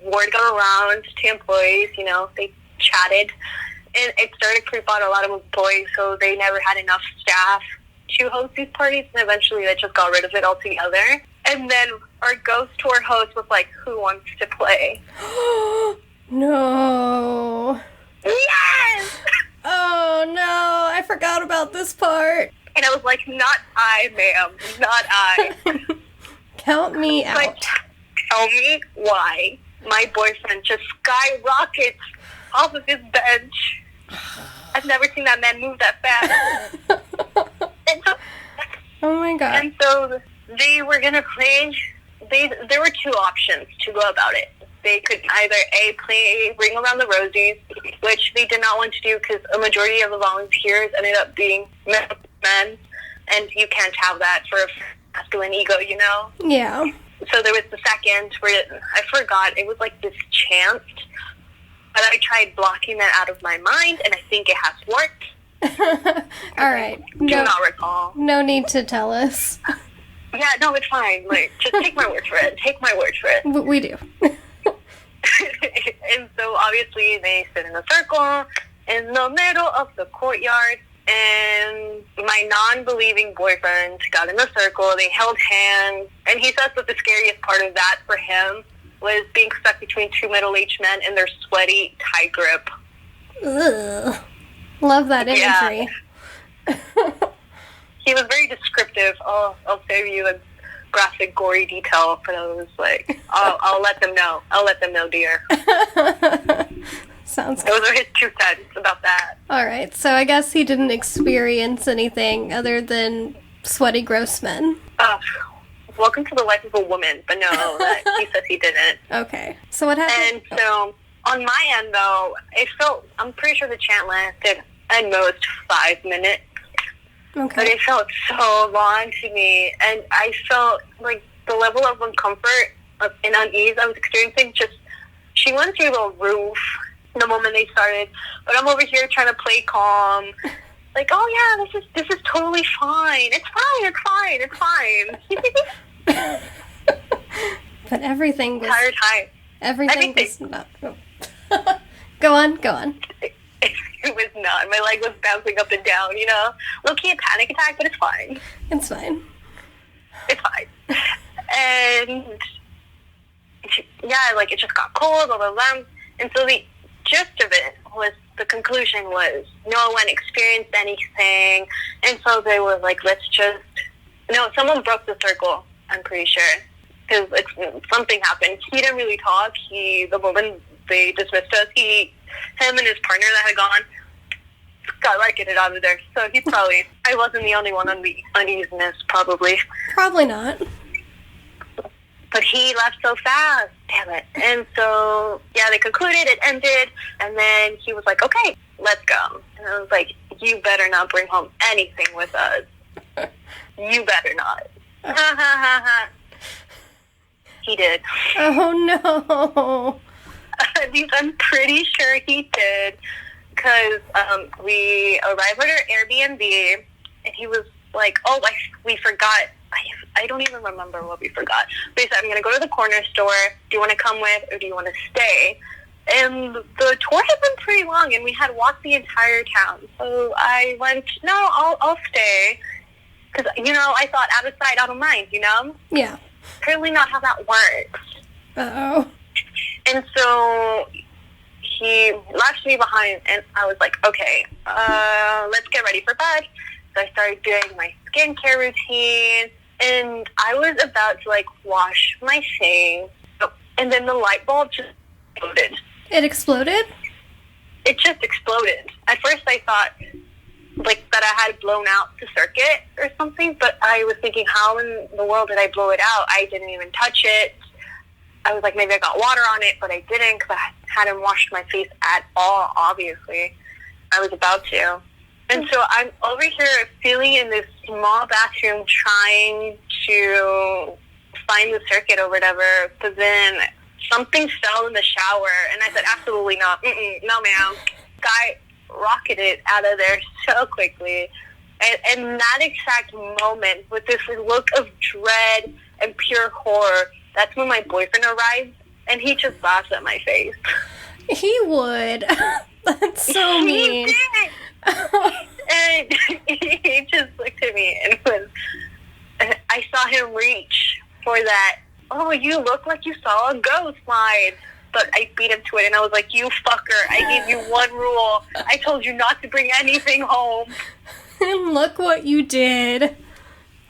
word got around to employees, they chatted. And it started to creep out a lot of employees, so they never had enough staff to host these parties, and eventually they just got rid of it altogether. And then our ghost tour host was like, who wants to play? No. Yes! Oh, no, I forgot about this part. And I was like, not I, ma'am, not I. Count me out. Tell me why my boyfriend just skyrockets off of his bench. I've never seen that man move that fast. Oh my God. And so they were going to play, there were two options to go about it. They could either A, play Ring Around the Rosies, which they did not want to do because a majority of the volunteers ended up being men, and you can't have that for a masculine ego, Yeah. So there was the second where I forgot, it was this chant, but I tried blocking that out of my mind, and I think it has worked. All right. Do not recall. No need to tell us. Yeah, no, it's fine. Just take my word for it. Take my word for it. We do. And so obviously they sit in a circle in the middle of the courtyard, and my non-believing boyfriend got in the circle. They held hands, and he says that the scariest part of that for him was being stuck between two middle-aged men in their sweaty, tight grip. Ugh. Love that imagery. Yeah. He was very descriptive. I'll save you a graphic, gory detail for those. Like, I'll let them know. I'll let them know, dear. Sounds good. Those are his 2 cents about that. All right, so I guess he didn't experience anything other than sweaty, gross men. Welcome to the life of a woman, but no, he says he didn't. Okay, so what happened? And so, on my end, though, I'm pretty sure the chant lasted at most 5 minutes. Okay. But it felt so long to me, and I felt like the level of uncomfort and unease I was experiencing she went through the roof the moment they started, but I'm over here trying to play calm. Like, oh yeah, this is totally fine. It's fine. But everything was... Entire time. Everything was not... Go on. It was not. My leg was bouncing up and down, Low-key a panic attack, but it's fine. It's fine. It's fine. And, yeah, like, it just got cold, blah, blah, blah. And so the gist of it was, the conclusion was, no one experienced anything. And so they were like, someone broke the circle, I'm pretty sure. Because something happened. He didn't really talk. The moment they dismissed us, him and his partner that had gone, got ricketed out of there. So I wasn't the only one on the uneasiness, probably. Probably not. But he left so fast. Damn it. And so, yeah, they concluded, it ended, and then he was like, okay, let's go. And I was like, you better not bring home anything with us. You better not. Ha ha ha ha. He did. Oh, no. At least I'm pretty sure he did, because we arrived at our Airbnb, and he was like, we forgot. I don't even remember what we forgot. But he said, I'm going to go to the corner store. Do you want to come with, or do you want to stay? And the tour had been pretty long, and we had walked the entire town. So I went, no, I'll stay. Because, I thought out of sight, out of mind, Yeah. Apparently not how that works. Uh-oh. And so he left me behind, and I was like, okay, let's get ready for bed. So I started doing my skincare routine, and I was about to, wash my face, and then the light bulb just exploded. It exploded? It just exploded. At first I thought, that I had blown out the circuit or something, but I was thinking, how in the world did I blow it out? I didn't even touch it. I was like, maybe I got water on it, but I didn't, because I hadn't washed my face at all, obviously. I was about to. And so I'm over here feeling in this small bathroom trying to find the circuit or whatever, but then something fell in the shower, and I said, absolutely not. No, ma'am. Guy rocketed out of there so quickly. And that exact moment, with this look of dread and pure horror, that's when my boyfriend arrived, and he just laughed at my face. He would. That's so mean. He did. And he just looked at me and I saw him reach for that, oh, you look like you saw a ghost line. But I beat him to it, and I was like, you fucker, I gave you one rule. I told you not to bring anything home. And look what you did.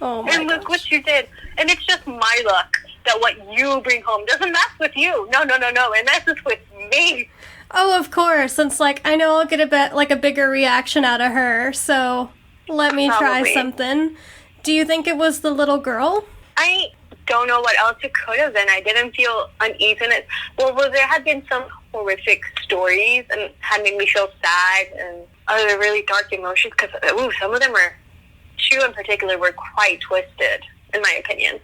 Oh my And look what you did. And it's just my luck that what you bring home doesn't mess with you. No. It messes with me. Oh, of course. Since, I know I'll get a bigger reaction out of her, so let me try something. Do you think it was the little girl? I don't know what else it could have been. I didn't feel uneasiness. Well, there had been some horrific stories and had made me feel sad and other really dark emotions, because some of them two in particular, were quite twisted, in my opinion.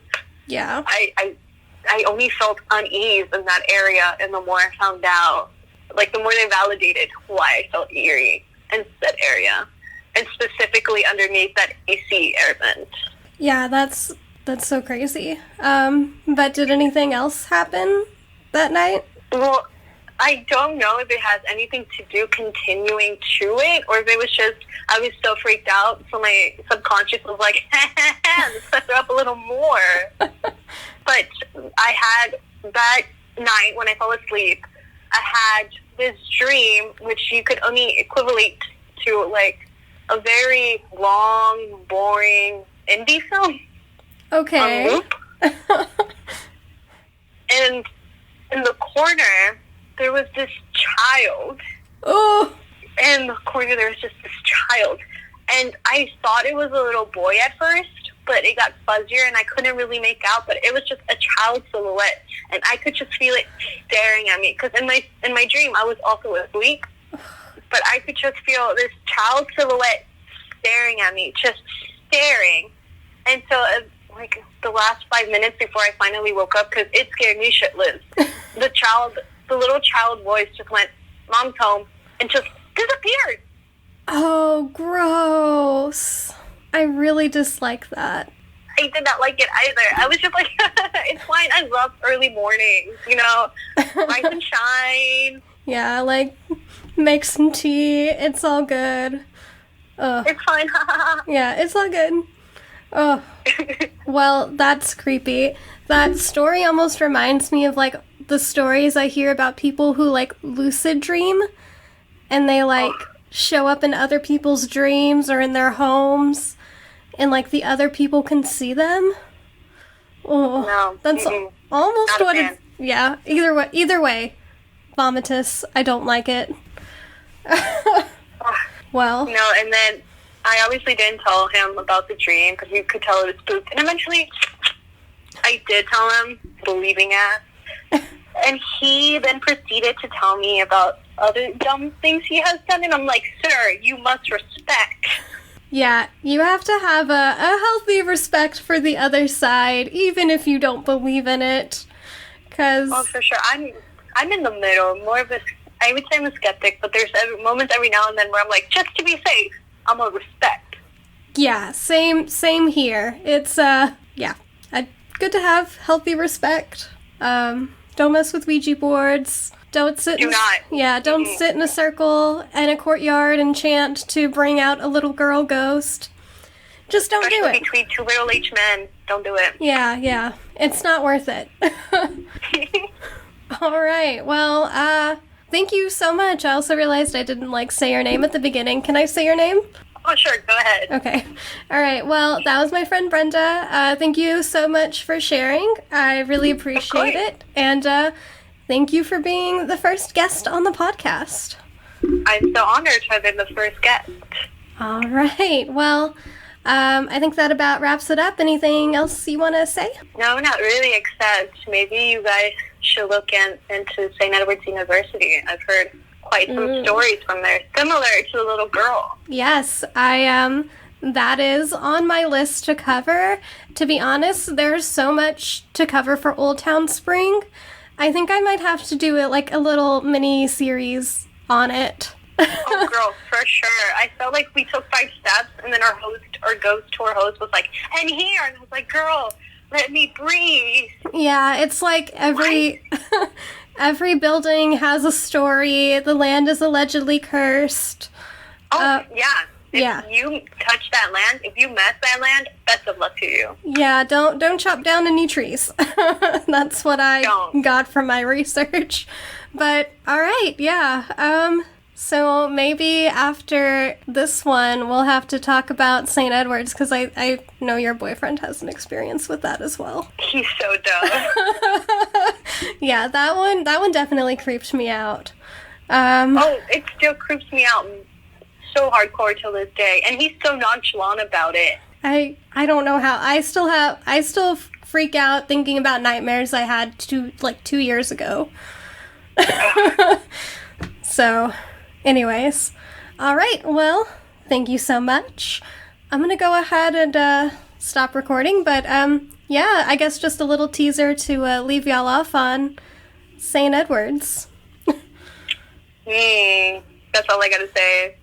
Yeah. I only felt unease in that area, and the more I found out, the more they validated why I felt eerie in that area, and specifically underneath that AC air vent. Yeah, that's so crazy. But did anything else happen that night? Well, I don't know if it has anything to do continuing to it, or if it was just I was so freaked out, so my subconscious was like, let's set her up a little more. But I had that night when I fell asleep, I had this dream, which you could only equivalent to like a very long, boring indie film. Okay. On loop. And in the corner, there was this child. Oh. In the corner, there was just this child. And I thought it was a little boy at first, but it got fuzzier and I couldn't really make out, but it was just a child silhouette. And I could just feel it staring at me. Because in my dream, I was also asleep. But I could just feel this child silhouette staring at me, just staring. And so, like, the last 5 minutes before I finally woke up, because it scared me shitless, the little child voice just went, "Mom's home," and just disappeared. Oh, gross. I really dislike that. I did not like it either. I was just like, it's fine. I love early mornings, you know, rise and shine. Yeah, like, make some tea. It's all good. Ugh. It's fine. Yeah, it's all good. Oh. Well, that's creepy. That story almost reminds me of, like, the stories I hear about people who, like, lucid dream. And they, like, show up in other people's dreams or in their homes. And, like, the other people can see them. Oh, No. that's almost Not a what fan. it's... Yeah, either way. Vomitous. I don't like it. Well... No, and then I obviously didn't tell him about the dream because you could tell it was spooked. And eventually, I did tell him, believing ass. And he then proceeded to tell me about other dumb things he has done. And I'm like, sir, you must respect. Yeah, you have to have a healthy respect for the other side, even if you don't believe in it. Cause Oh, for sure. I'm in the middle. More of a, I would say I'm a skeptic, but there's moments every now and then where I'm like, just to be safe, I'm a respect. yeah, same here. It's good to have healthy respect. Don't mess with Ouija boards. Don't sit. Do not. Yeah, don't sit in a circle in a courtyard and chant to bring out a little girl ghost. Just don't do Especially it. between two little H men. Don't do it. Yeah, it's not worth it. All right. Well, thank you so much. I also realized I didn't say your name at the beginning. Can I say your name? Oh, sure. Go ahead. Okay. All right. Well, that was my friend Brenda. Thank you so much for sharing. I really appreciate it. And thank you for being the first guest on the podcast. I'm so honored to have been the first guest. All right. Well, I think that about wraps it up. Anything else you want to say? No, not really, except maybe you guys should look into St. Edward's University. I've heard quite some stories from there, similar to the little girl. Yes, that is on my list to cover. To be honest, there's so much to cover for Old Town Spring. I think I might have to do it a little mini series on it. Oh, girl, for sure. I felt like we took 5 steps, and then our ghost tour host was like, "And here," and I was like, "Girl, let me breathe." Yeah, it's like every building has a story. The land is allegedly cursed. Oh, yeah. yeah. If you touch that land, if you mess that land, best of luck to you. Yeah, don't chop down any trees. That's what I got from my research. But all right, yeah. So maybe after this one, we'll have to talk about St. Edward's, because I know your boyfriend has an experience with that as well. He's so dumb. Yeah, that one definitely creeped me out. It still creeps me out so hardcore till this day, and he's so nonchalant about it. I don't know how. I still freak out thinking about nightmares I had 2 years ago. So, anyways, all right. Well, thank you so much. I'm gonna go ahead and stop recording, but yeah, I guess just a little teaser to leave y'all off on St. Edward's. That's all I gotta say.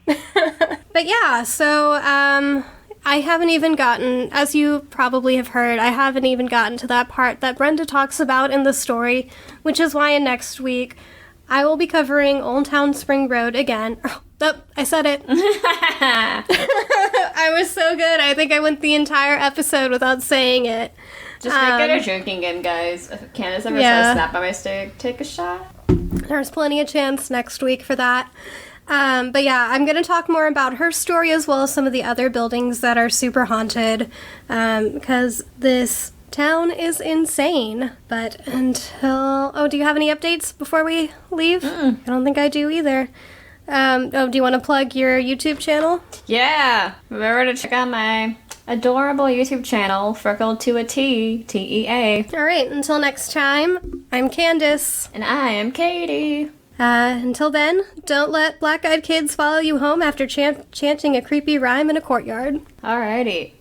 But yeah, so I haven't even gotten, as you probably have heard, I haven't even gotten to that part that Brenda talks about in the story, which is why next week I will be covering Old Town Spring Road again. Oh, I said it. I was so good. I think I went the entire episode without saying it. Just make it a drinking game, guys. If Candace ever says snap by my stick, take a shot. There's plenty of chance next week for that. But yeah, I'm going to talk more about her story as well as some of the other buildings that are super haunted, because this town is insane. But until... Oh, do you have any updates before we leave? I don't think I do either. Do you want to plug your YouTube channel? Yeah! Remember to check out my adorable YouTube channel, Freckled to a T, T-E-A. All right, until next time, I'm Candace. And I am Katie. Until then, don't let black-eyed kids follow you home after chanting a creepy rhyme in a courtyard. Alrighty.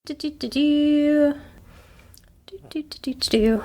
Do do do do do do do do do.